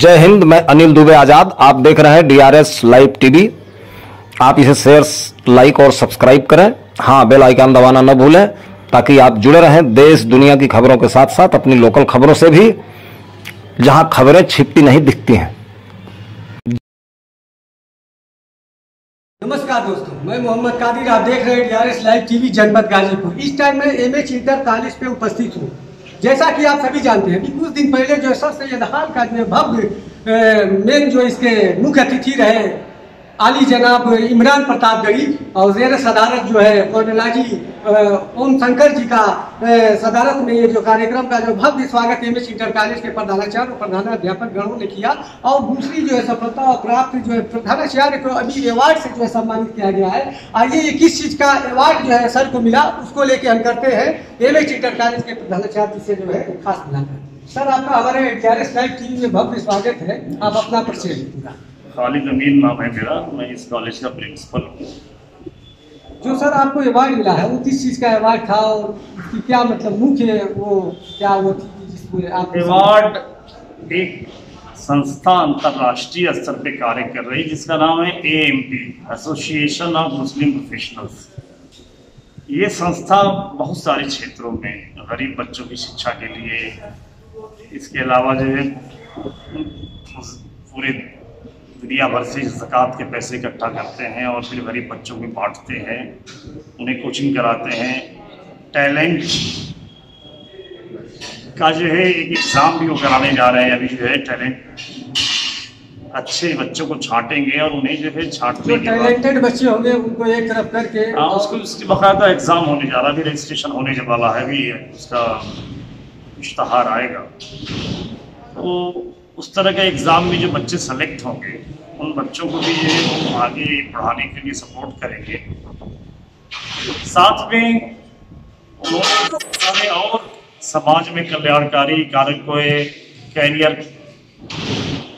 जय हिंद। मैं अनिल दुबे आजाद। आप देख रहे हैं DRS लाइव टीवी। आप इसे शेयर, लाइक और सब्सक्राइब करें। हाँ, बेल आइकन दबाना न भूलें ताकि आप जुड़े रहें देश दुनिया की खबरों के साथ साथ अपनी लोकल खबरों से भी, जहां खबरें छिपती नहीं दिखती हैं। नमस्कार दोस्तों, मैं मोहम्मद कादिर। आप देख रहे हैं DRS लाइव टीवी जनपद गाजीपुर। इस टाइम मैं MH इंटर कॉलेज पे उपस्थित हूँ। जैसा कि आप सभी जानते हैं कि कुछ दिन पहले जो सर सैयद खान का जो भव्य मेन जो इसके मुख्य अतिथि रहे आली जनाब इमरान प्रताप गढ़ी और ज़ेर सदारत जो है कोर्नेलाजी ओम शंकर जी का सदारत में ये जो कार्यक्रम का जो भव्य स्वागत MH इंटर कॉलेज के प्रधानाचार्य और प्रधानाध्यापक गणों ने किया। और दूसरी जो है सफलता प्राप्त जो है प्रधानाचार्य को अभी अवार्ड से जो है सम्मानित किया गया है। आइए ये किस चीज़ का अवार्ड जो है सर को मिला उसको लेके हम करते हैं MH इंटर कॉलेज के प्रधानाचार्य से जो है खास मिलाकर। सर, आपका हमारे DRS लाइव टीवी में भव्य स्वागत है। आप अपना परिचय पूरा। खालिद अमीन नाम है मेरा। मैं इस कॉलेज का प्रिंसिपल हूँ। जो सर आपको अवार्ड मिला है वो किस चीज़ का अवार्ड था और उसकी क्या मतलब मुख्य वो क्या वो थी जिसको आप अवार्ड एक संस्था अंतर्राष्ट्रीय स्तर पे कार्य कर रही है जिसका नाम है AMP, association of Muslim professionals. ये संस्था बहुत सारे क्षेत्रों में गरीब बच्चों की शिक्षा के लिए, इसके अलावा जो है पूरे दुनिया भर से ज़कात के पैसे इकट्ठा करते हैं और फिर गरीब बच्चों को बांटते हैं, उन्हें कोचिंग कराते हैं। टैलेंट का जो है एक एग्ज़ाम भी वो कराने जा रहे हैं अभी। जो है टैलेंट अच्छे बच्चों को छांटेंगे और उन्हें जो है छांटने के बाद टैलेंटेड बच्चे होंगे उनको एक तरफ करके उसकी बाकायदा एग्ज़ाम होने जा रहा है। अभी रजिस्ट्रेशन होने वाला है, अभी उसका इश्तहार आएगा। तो उस तरह का एग्ज़ाम में जो बच्चे सेलेक्ट होंगे उन बच्चों को भी ये आगे पढ़ाने के लिए सपोर्ट करेंगे। साथ में उन्होंने और समाज में कल्याणकारी कार्य को, कैरियर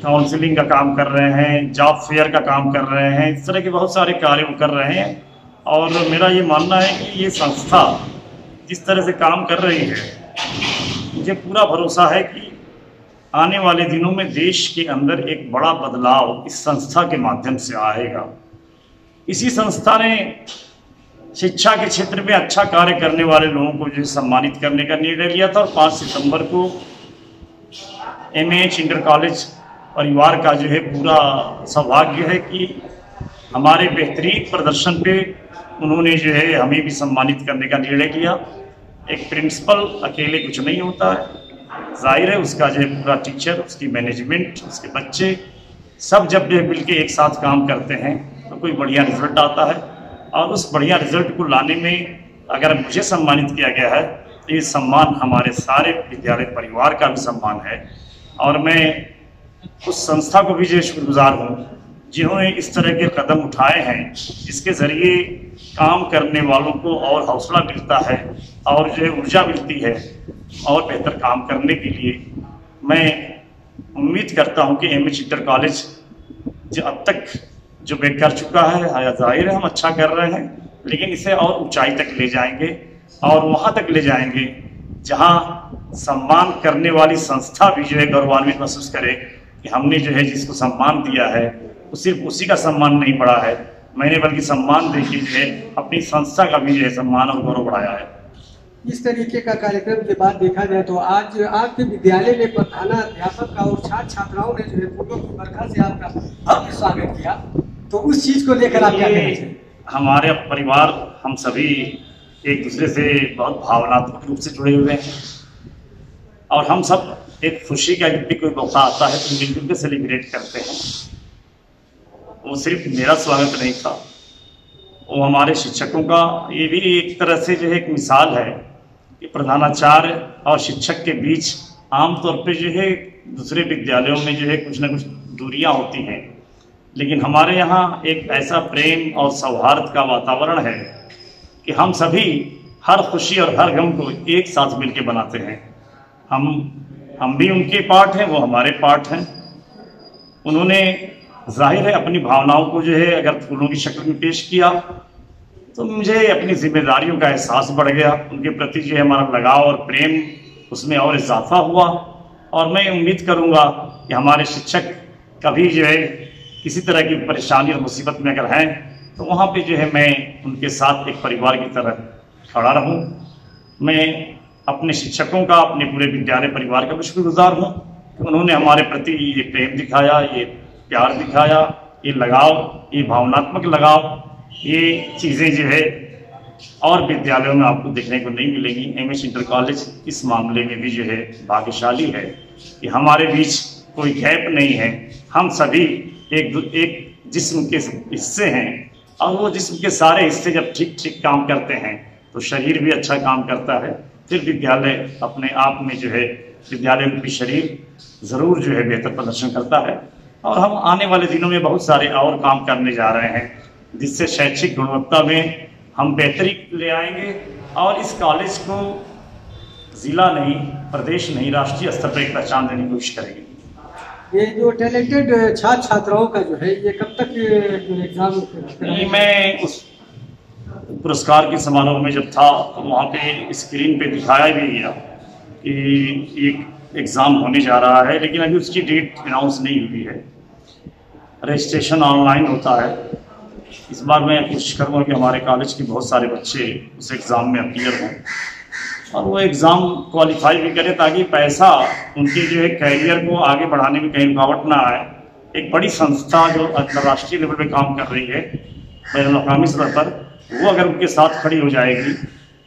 काउंसलिंग का काम कर रहे हैं, जॉब फेयर का काम कर रहे हैं, इस तरह के बहुत सारे कार्य वो कर रहे हैं। और मेरा ये मानना है कि ये संस्था जिस तरह से काम कर रही है, मुझे पूरा भरोसा है कि आने वाले दिनों में देश के अंदर एक बड़ा बदलाव इस संस्था के माध्यम से आएगा। इसी संस्था ने शिक्षा के क्षेत्र में अच्छा कार्य करने वाले लोगों को जो है सम्मानित करने का निर्णय लिया था और 5 सितंबर को MH इंटर कॉलेज परिवार का जो है पूरा सौभाग्य है कि हमारे बेहतरीन प्रदर्शन पे उन्होंने जो है हमें भी सम्मानित करने का निर्णय लिया। एक प्रिंसिपल अकेले कुछ नहीं होता है, जाहिर है उसका जो है पूरा टीचर, उसकी मैनेजमेंट, उसके बच्चे सब जब जो है मिल के एक साथ काम करते हैं तो कोई बढ़िया रिजल्ट आता है। और उस बढ़िया रिजल्ट को लाने में अगर मुझे सम्मानित किया गया है तो ये सम्मान हमारे सारे विद्यालय परिवार का भी सम्मान है। और मैं उस संस्था को भी जो शुक्रगुजार हूँ जिन्होंने इस तरह के कदम उठाए हैं जिसके ज़रिए काम करने वालों को और हौसला मिलता है और जो है ऊर्जा मिलती है और बेहतर काम करने के लिए। मैं उम्मीद करता हूं कि MH इंटर कॉलेज जो अब तक जो मैं कर चुका है, जाहिर है हम अच्छा कर रहे हैं, लेकिन इसे और ऊंचाई तक ले जाएंगे और वहां तक ले जाएंगे जहां सम्मान करने वाली संस्था भी जो है गौरवान्वित महसूस करे कि हमने जो है जिसको सम्मान दिया है वो सिर्फ उसी का सम्मान नहीं बढ़ा है, मैंने बल्कि सम्मान देके जो है अपनी संस्था का भी जो है सम्मान और गौरव बढ़ाया है। इस तरीके का कार्यक्रम के बाद देखा जाए तो आज आपके विद्यालय में प्रधानाध्यापक का और छात्र छात्राओं ने जो है फूलों की बरखा से आपका भव्य स्वागत किया, तो उस चीज़ को लेकर आप क्या कहना चाहिए? हमारे परिवार हम सभी एक दूसरे से बहुत भावनात्मक रूप से जुड़े हुए हैं और हम सब एक खुशी का जब भी कोई मौका आता है तो मिलजुल के सेलिब्रेट करते हैं। वो सिर्फ मेरा स्वागत नहीं था, वो हमारे शिक्षकों का ये भी एक तरह से जो है एक मिसाल है कि प्रधानाचार्य और शिक्षक के बीच आमतौर पे जो है दूसरे विद्यालयों में जो है कुछ ना कुछ दूरियां होती हैं, लेकिन हमारे यहाँ एक ऐसा प्रेम और सौहार्द का वातावरण है कि हम सभी हर खुशी और हर गम को एक साथ मिलके बनाते हैं। हम भी उनके पार्ट हैं, वो हमारे पार्ट हैं। उन्होंने जाहिर है अपनी भावनाओं को जो है अगर फूलों की शक्ल में पेश किया तो मुझे अपनी जिम्मेदारियों का एहसास बढ़ गया, उनके प्रति जो है हमारा लगाव और प्रेम उसमें और इजाफा हुआ और मैं उम्मीद करूंगा कि हमारे शिक्षक कभी जो है किसी तरह की परेशानी और मुसीबत में अगर हैं तो वहाँ पे जो है मैं उनके साथ एक परिवार की तरह खड़ा रहूँ। मैं अपने शिक्षकों का, अपने पूरे विद्यालय परिवार का शुक्रगुजार हूँ कि उन्होंने हमारे प्रति ये प्रेम दिखाया, ये प्यार दिखाया, ये लगाव, ये भावनात्मक लगाव, ये चीज़ें जो है और विद्यालयों में आपको देखने को नहीं मिलेंगी। एमएच इंटर कॉलेज इस मामले में भी जो है भाग्यशाली है कि हमारे बीच कोई गैप नहीं है। हम सभी एक जिस्म के हिस्से हैं और वो जिस्म के सारे हिस्से जब ठीक ठीक काम करते हैं तो शरीर भी अच्छा काम करता है। फिर विद्यालय अपने आप में जो है विद्यालय रूपी शरीर ज़रूर जो है बेहतर प्रदर्शन करता है। और हम आने वाले दिनों में बहुत सारे और काम करने जा रहे हैं जिससे शैक्षिक गुणवत्ता में हम बेहतरी ले आएंगे और इस कॉलेज को ज़िला नहीं, प्रदेश नहीं, राष्ट्रीय स्तर पर एक पहचान देने की कोशिश करेंगे। ये जो टैलेंटेड छात्र छात्राओं का जो है ये कब तक एग्जाम? नहीं, मैं उस पुरस्कार के समारोह में जब था तो वहाँ पे स्क्रीन पे दिखाया भी गया कि एक एग्ज़ाम होने जा रहा है, लेकिन अभी उसकी डेट अनाउंस नहीं हुई है। रजिस्ट्रेशन ऑनलाइन होता है। इस बार मैं कोशिश करूँगा कि हमारे कॉलेज के बहुत सारे बच्चे उस एग्ज़ाम में अपीयर हों और वो एग्ज़ाम क्वालिफाई भी करें ताकि पैसा उनके जो है कैरियर को आगे बढ़ाने में कहीं रुकावट ना आए। एक बड़ी संस्था जो अंतर्राष्ट्रीय लेवल पे काम कर रही है बैनुल-अक़वामी स्तर पर, वो अगर उनके साथ खड़ी हो जाएगी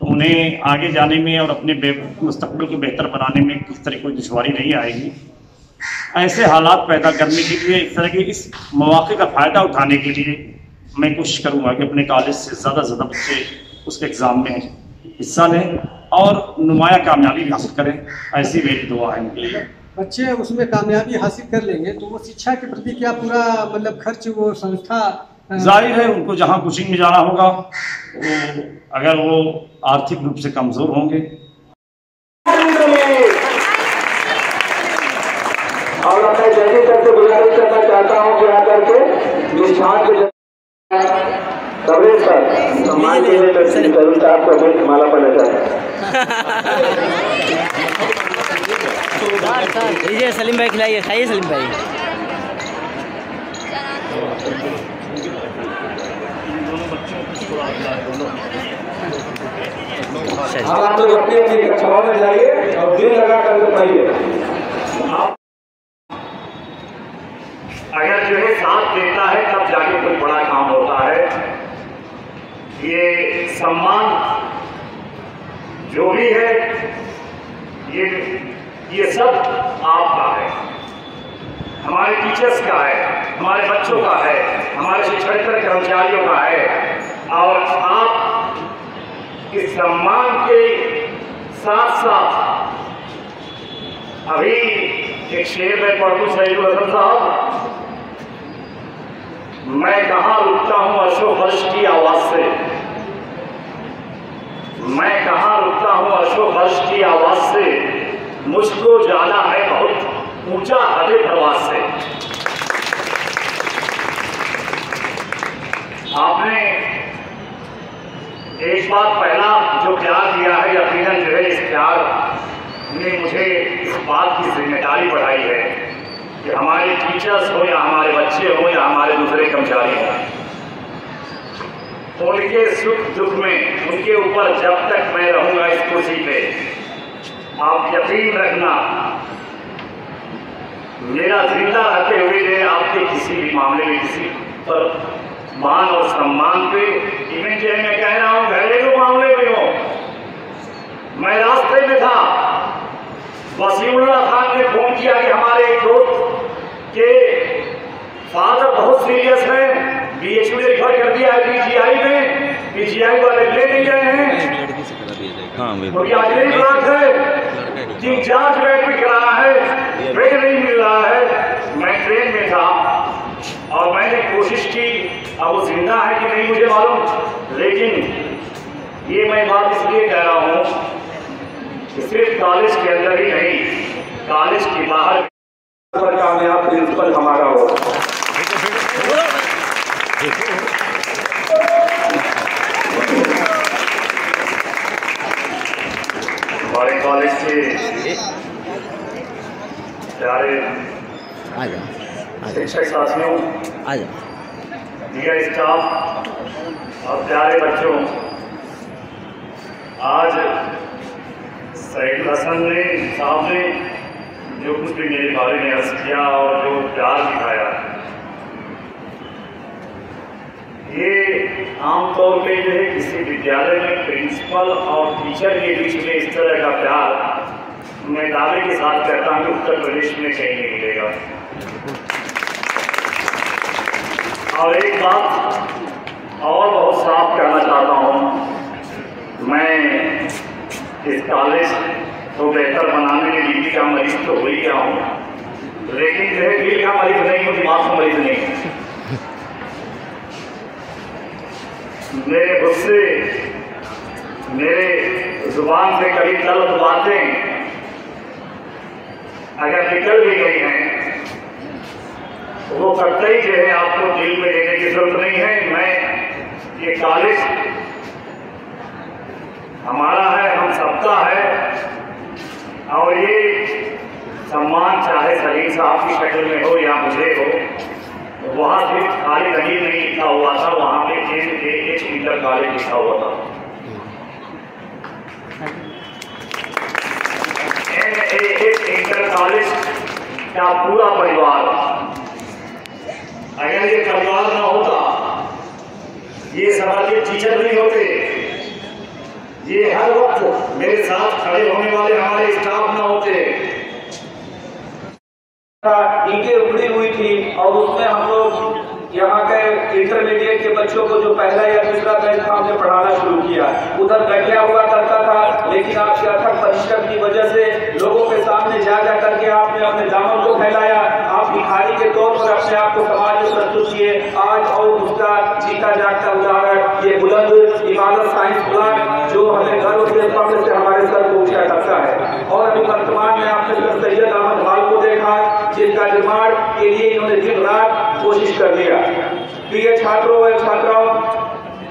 तो उन्हें आगे जाने में और अपने मुस्तक़बिल को बेहतर बनाने में किस तरह कोई दुश्वारी नहीं आएगी। ऐसे हालात पैदा करने के लिए, इस तरह के इस मौके का फ़ायदा उठाने के लिए मैं कोशिश करूँगा कि अपने कॉलेज से ज़्यादा से ज़्यादा बच्चे उस एग्ज़ाम में हिस्सा लें और नुमाया कामयाबी हासिल करें। ऐसी मेरी दुआ है उनके लिए। बच्चे उसमें कामयाबी हासिल कर लेंगे तो वो शिक्षा के प्रति क्या पूरा मतलब खर्च वो संस्था? जाहिर है उनको जहाँ कोचिंग में जाना होगा वो अगर वो आर्थिक रूप से कमज़ोर होंगे और अपने जैसे सबसे गुजारिश करना चाहता हूँ कि आकर के इस छात्र कवरेज सर सम्मान के लिए जरूर आपको भेंट माला पर लीजिए सलीम भाई, खिलाइए, खाइए सलीम भाई। आप लोग अपनी अपनी कक्षाओं में जाइए और दिल लगा कर पढ़िए। अगर जो है साथ देता है तब जाके कोई बड़ा काम होता है। ये सम्मान जो भी है ये सब आपका है, हमारे टीचर्स का है, हमारे बच्चों का है, हमारे शिक्षकेतर कर्मचारियों का है। और आप इस सम्मान के साथ साथ अभी एक शेर में पढ़ूं सईदुल हसन साहब, मैं कहाँ रुकता हूँ अशोक हर्ष की आवाज से, मैं कहाँ रुकता हूँ अशोक हर्ष की आवाज से, मुझको जाना है बहुत ऊंचा हदे प्रवास से। आपने एक बात पहला जो प्यार दिया है, यकीनन जो है इस प्यार ने मुझे इस बात की जिम्मेदारी बढ़ाई है कि हमारे टीचर्स हो या हमारे बच्चे हो या हमारे दूसरे कर्मचारी हो, उनके सुख दुख में उनके ऊपर जब तक मैं रहूंगा इस कुर्सी पे, आप यकीन रखना मेरा जिंदा रहते हुए जो आपके किसी भी मामले में किसी पर मान और सम्मान पे, इवन जो मैं कह रहा हूँ घरेलू मामले में हो, मैं रास्ते में था, वसीउल्लाह खान ने फोन किया कि हमारे एक दोस्त के फादर बहुत सीरियस हैं, बीएचयू ने रिफर कर दिया है पीजीआई में, पीजीआई वाले ले नहीं गए हैं। तो ये अगली बात है कि जांच बेड भी कराना है, बेड नहीं मिल रहा है। मैं ट्रेन में था और मैंने कोशिश की, अब वो जिंदा है कि नहीं मुझे मालूम, लेकिन ये मैं बात इसलिए कह रहा हूँ सिर्फ कॉलेज के अंदर ही नहीं, कॉलेज के बाहर कामयाब प्रिंसिपल हमारा हो। हमारे कॉलेज के आ जाओ शिक्षक साथियों, आ जाओ। डियर स्टाफ और प्यारे बच्चों, आज सईद हसन साहब ने जो कुछ भी मेरे बारे में अर्ज किया और जो प्यार दिखाया, ये आमतौर पे जो है किसी विद्यालय में प्रिंसिपल और टीचर के बीच में इस तरह का प्यार मैं दावे के साथ कहता हूँ कि उत्तर प्रदेश में कहीं नहीं मिलेगा। और एक बात और बहुत साफ कहना चाहता हूँ, मैं इस कॉलेज को बेहतर बनाने में दिल्ली का मरीज तो हो ही गया हूँ, लेकिन जो है दिल का मरीज नहीं हूँ, दिमाग का मरीज नहीं। मेरे गुस्से, मेरे जुबान से कभी गलत बातें अगर निकल भी गई हैं, वो कतई जो है आपको दिल में लेने की जरूरत नहीं है। मैं ये कॉलेज हमारा है, हम सबका है, और ये सम्मान चाहे सलीम साहब की शक्ल में हो या मुझे हो, वहाँ सिर्फ खाली कहीं नहीं लिखा हुआ था, वहाँ पे NAH इंटर कॉलेज लिखा हुआ था। NAH इंटर कॉलेज का पूरा परिवार, अगर ये परिवार ना होता, ये सभा के टीचर नहीं होते, ये हर वक्त मेरे साथ खड़े होने वाले हमारे स्टाफ ना होते, ईंटें उखड़ी हुई थी और उसमें हम लोग यहाँ के इंटरमीडिएट के बच्चों को जो पहला या दूसरा बैच था हमने पढ़ाना शुरू किया। उधर बैठा हुआ करता था, लेकिन आपके अथक परिश्रम की वजह से लोगों के सामने जा करके आपने अपने दामन को फैलाया, आप भिखारी के तौर पर अपने आप को समाज में प्रस्तुत किए। आज और उसका जीता जागता उदाहरण ये बुलंद इमारत साइंस ब्लॉक जो हमें गर्व के पक्ष से हमारे सर को ऊंचा करता है। और अभी वर्तमान में आपने सर सैयद अहमद हॉल को देखा, जिसका निर्माण के लिए इन्होंने दिन रात कोशिश कर लिया। प्रिय छात्रों व छात्राओं,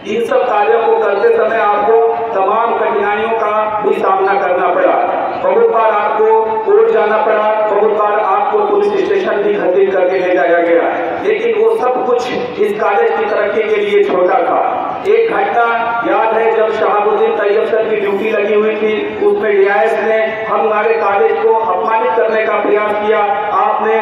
इन सब कार्यों को करते समय आपको तमाम कठिनाइयों का भी सामना करना पड़ा। बहुत बार आपको कोर्ट जाना पड़ा, बहुत बार आपको पुलिस स्टेशन भी खरीद करके ले जाया गया, लेकिन वो सब कुछ इस कॉलेज की तरक्की के लिए छोटा था। एक घटना याद है, जब शहाबुद्दीन तैयब सर की ड्यूटी लगी हुई थी, उसमें DIS ने हमारे कॉलेज को अपमानित करने का प्रयास किया। आपने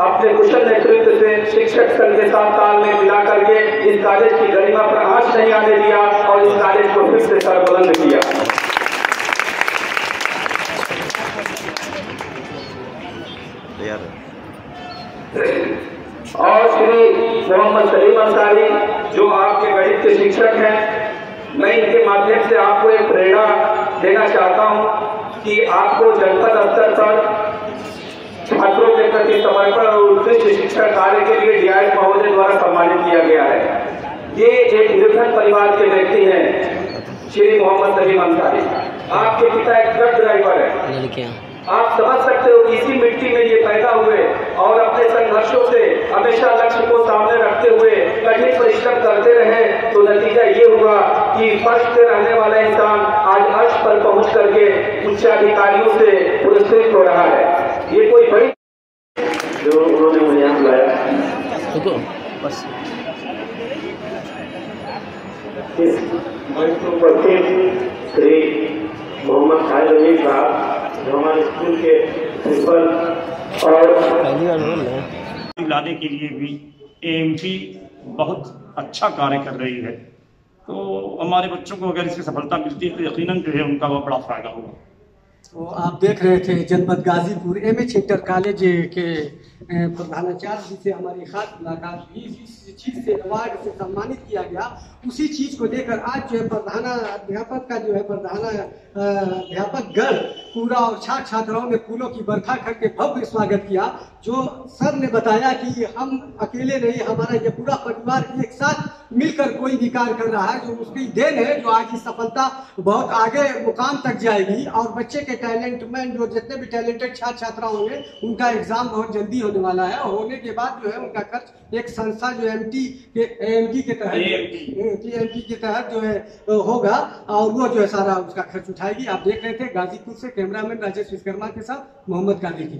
अपने कुशल नेतृत्व से शिक्षक संघ के साथ तालमेल मिला करके इस कॉलेज की गरिमा पर आंच नहीं आने दिया और इस कॉलेज को फिर से सरबुलंद किया। और श्री मोहम्मद सलीम अंसारी जो आपके गणित के शिक्षक हैं, मैं इनके माध्यम से आपको एक प्रेरणा देना चाहता हूं कि आपको जनपद स्तर पर छात्रों के प्रति समर्पण और उत्कृष्ट शिक्षण कार्य के लिए DIS महोदय द्वारा सम्मानित किया गया है। ये एक निर्धन परिवार के व्यक्ति हैं, श्री मोहम्मद सलीम अंसारी। आपके पिता एक ट्रक ड्राइवर है। आप समझ सकते हो कि इसी मिट्टी में ये पैदा हुए और अपने संघर्षों से हमेशा लक्ष्य को सामने रखते हुए कठिन परिश्रम करते रहे, तो नतीजा ये हुआ कि फर्श पे रहने वाला इंसान आज अर्श पर पहुंच करके उच्चाधिकारियों से पुरस्कृत हो रहा है। ये कोई बड़ी जो उन्होंने मुझे यहाँ बुलाया बस श्री मोहम्मद खालिद अमीर साहब जो हमारे स्कूल के प्रिंसिपल और लाने के लिए भी AMP बहुत अच्छा कार्य कर रही है। तो हमारे बच्चों को अगर इसकी सफलता मिलती है तो यकीनन जो है उनका बहुत बड़ा फायदा होगा। तो आप देख रहे थे जनपद गाजीपुर MH इंटर कॉलेज के प्रधानाचार्य जी से हमारी खास मुलाकात हुई। जिस चीज़ से अवार्ड से सम्मानित किया गया, उसी चीज़ को लेकर आज जो है प्रधानाध्यापक का जो है प्रधानाध्यापक गण पूरा और छात्र छात्राओं ने फूलों की बरखा करके भव्य स्वागत किया। जो सर ने बताया कि हम अकेले नहीं, हमारा ये पूरा परिवार एक साथ मिलकर कोई भी कार्य कर रहा है, जो उसकी देन है, जो आज की सफलता बहुत आगे मुकाम तक जाएगी। और बच्चे के टैलेंटमैन जो जितने भी टैलेंटेड छात्र छात्रा होंगे, उनका एग्जाम बहुत जल्दी होने वाला है। होने के बाद जो है उनका खर्च एक संस्था जो AMT के तहत जो है होगा, और वो जो है सारा उसका खर्च उठाएगी। आप देख रहे थे गाजीपुर से कैमरामैन राजेश विश्वकर्मा के साथ मोहम्मद कादिर की।